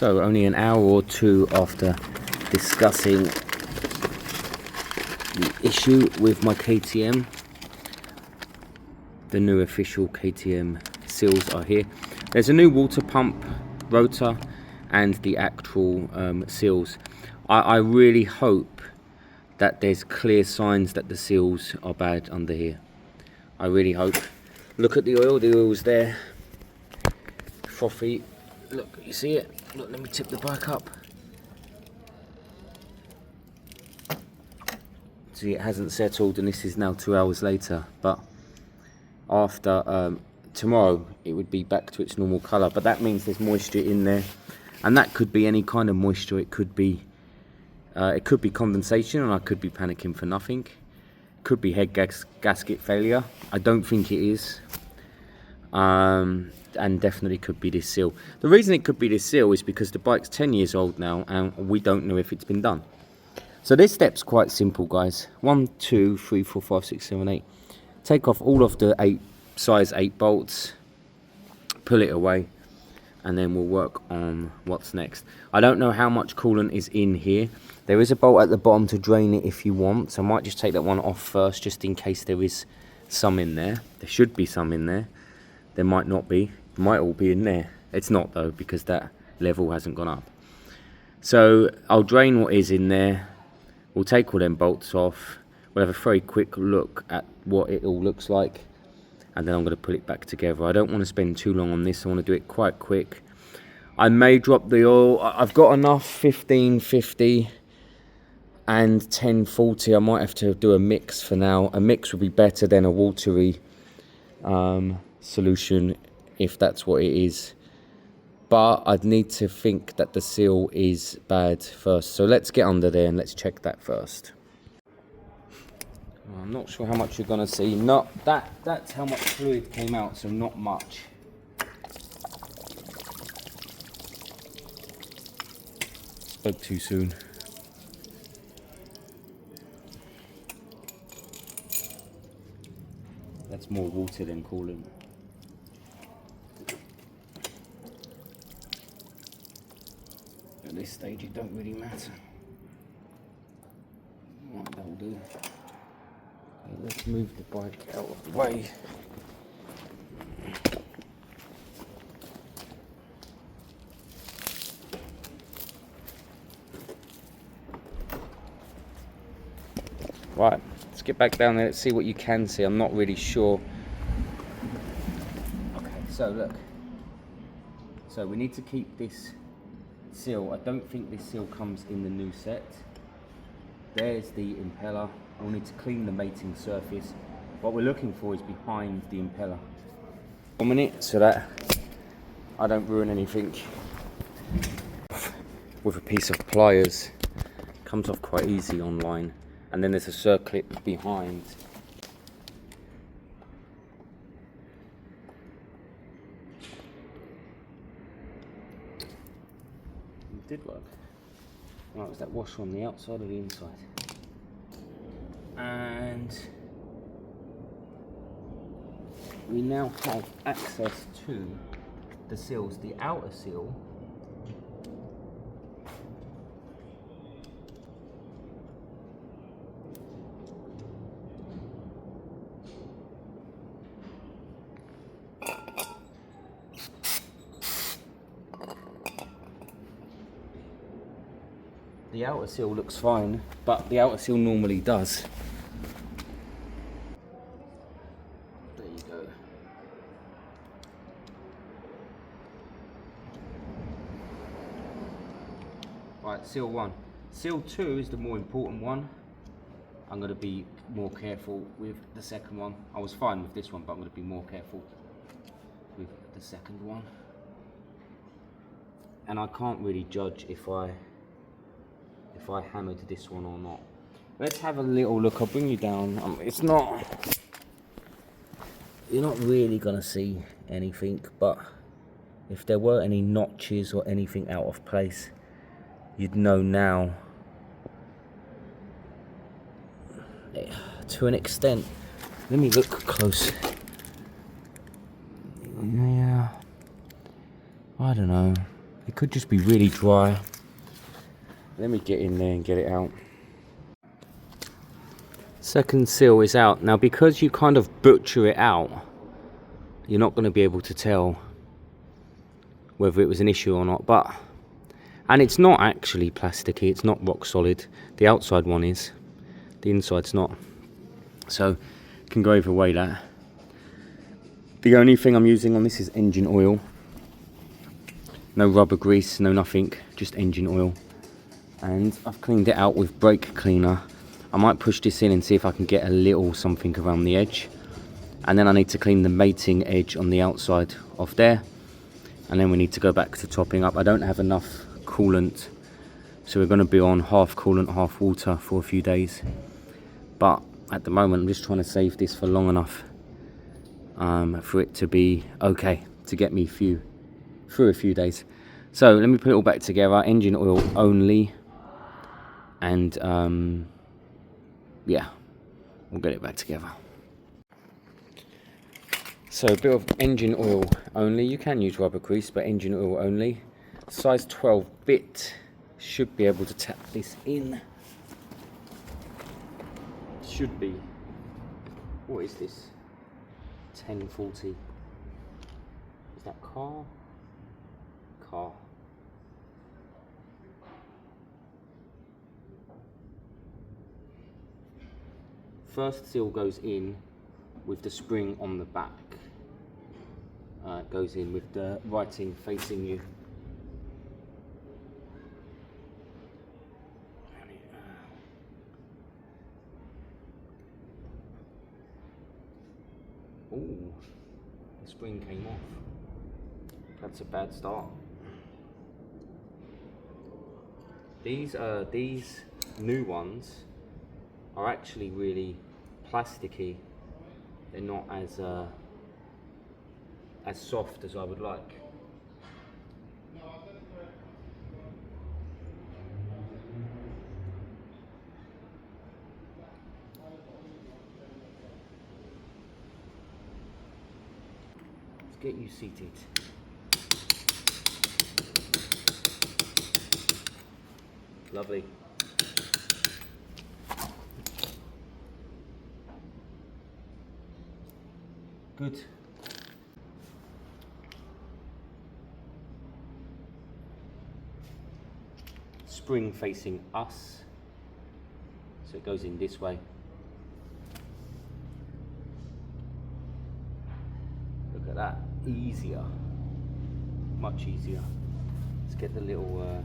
So only an hour or two after discussing the issue with my KTM, the new official KTM seals are here. There's a new water pump rotor and the actual seals. I really hope that there's clear signs that the seals are bad under here. I really hope. Look at the oil's there, frothy. Look, you see it? Look, let me tip the bike up. See, it hasn't settled, and this is now 2 hours later, but after tomorrow it would be back to its normal colour. But that means there's moisture in there, and that could be any kind of moisture. It could be condensation, and I could be panicking for nothing. Could be head gasket failure. I don't think it is. And definitely could be this seal. The reason it could be this seal is because the bike's 10 years old now, and we don't know if it's been done. So this step's quite simple, guys. 1, 2, 3, 4, 5, 6, 7, 8. Take off all of the size 8 bolts, pull it away, and then we'll work on what's next. I don't know how much coolant is in here. There is a bolt at the bottom to drain it if you want, so I might just take that one off first, just in case there is some in there. There should be some in there. There might not be. It might all be in there. It's not though, because that level hasn't gone up. So I'll drain what is in there. We'll take all them bolts off. We'll have a very quick look at what it all looks like, and then I'm going to put it back together. I don't want to spend too long on this. I want to do it quite quick. I may drop the oil. I've got enough 1550 and 1040. I might have to do a mix for now. A mix would be better than a watery solution, if that's what it is. But I'd need to think that the seal is bad first. So let's get under there and let's check that first. I'm not sure how much you're gonna see. That's how much fluid came out, so not much. Spoke too soon. That's more water than coolant. At this stage it don't really matter. Right, that'll do. Okay, let's move the bike out of the way. Right, let's get back down there. Let's see what you can see. I'm not really sure. Okay, so look. So we need to keep this seal. I don't think this seal comes in the new set. There's the impeller. We'll need to clean the mating surface. What we're looking for is behind the impeller. 1 minute, so that I don't ruin anything with a piece of pliers. Comes off quite easy online. And then there's a circlip behind. It did work. Right, was that washer on the outside or the inside? And we now have access to the seals. The outer seal looks fine, but the outer seal normally does. There you go. Right, seal 1. Seal 2 is the more important one. I'm going to be more careful with the second one. I was fine with this one, but I'm going to be more careful with the second one. And I can't really judge if I hammered this one or not. Let's have a little look. I'll bring you down. You're not really gonna see anything, but if there were any notches or anything out of place, you'd know now. To an extent. Let me look close. Yeah, I don't know. It could just be really dry. Let me get in there and get it out. Second seal is out. Now because you kind of butcher it out, you're not going to be able to tell whether it was an issue or not. And it's not actually plasticky, it's not rock solid. The outside one is, the inside's not. So can go either way that. The only thing I'm using on this is engine oil. No rubber grease, no nothing, just engine oil. And I've cleaned it out with brake cleaner. I might push this in and see if I can get a little something around the edge. And then I need to clean the mating edge on the outside off there. And then we need to go back to topping up. I don't have enough coolant, so we're going to be on half coolant, half water for a few days. But at the moment I'm just trying to save this for long enough for it to be okay, to get me through a few days. So let me put it all back together. Engine oil only, and yeah, we'll get it back together. So a bit of engine oil only. You can use rubber grease, but engine oil only. Size 12 bit. Should be able to tap this in. Should be. What is this? 1040. Is that car? Car. First seal goes in with the spring on the back. It goes in with the writing facing you. Ooh, the spring came off. That's a bad start. These new ones are actually really plasticky. They're not as soft as I would like. Let's get you seated. Lovely. Good. Spring facing us, so it goes in this way. Look at that, easier, much easier. Let's get the little,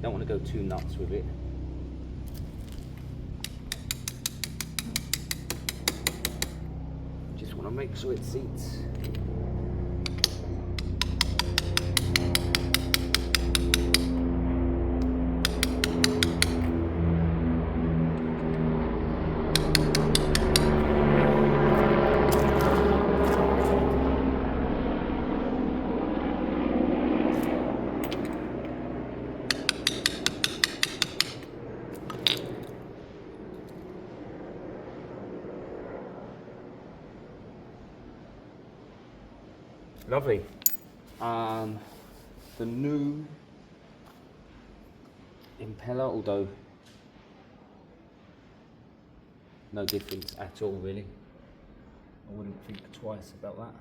don't want to go too nuts with it. Just want to make sure it seats. Lovely. The new impeller, although no difference at all really. I wouldn't think twice about that.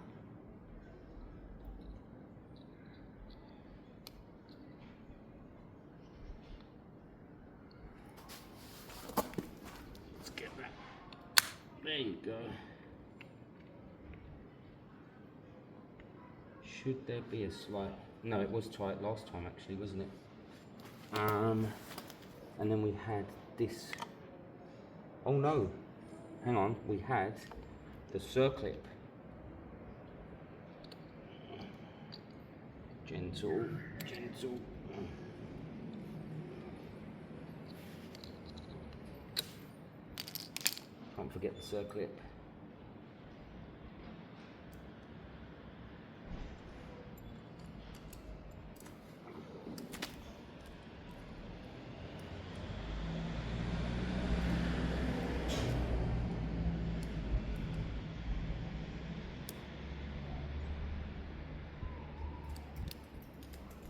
Let's get that. There you go. Should there be a slight... No, it was tight last time actually, wasn't it? And then we had this... Oh no, hang on, we had the circlip. Gentle, gentle. Can't forget the circlip.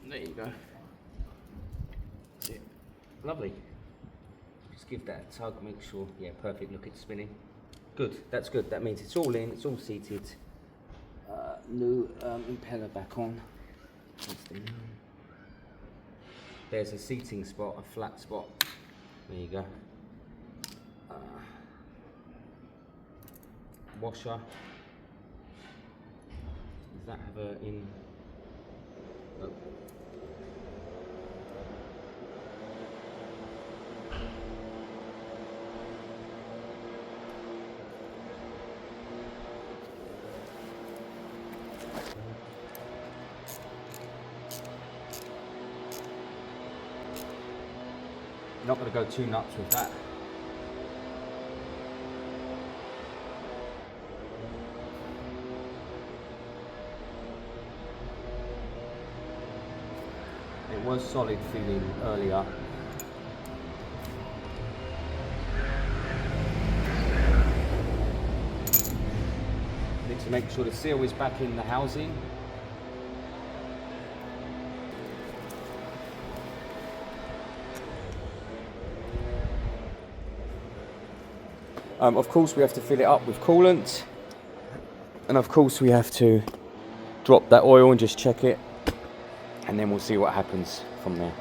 There you go. That's it. Lovely. Just give that a tug, make sure, yeah, perfect, look, it's spinning. Good, that's good. That means it's all in, it's all seated. New impeller back on. There's a seating spot, a flat spot. There you go. Washer. Does that have a in? Oh. Not going to go too nuts with that. It was solid feeling earlier. Need to make sure the seal is back in the housing. Of course we have to fill it up with coolant, and of course we have to drop that oil and just check it, and then we'll see what happens from there.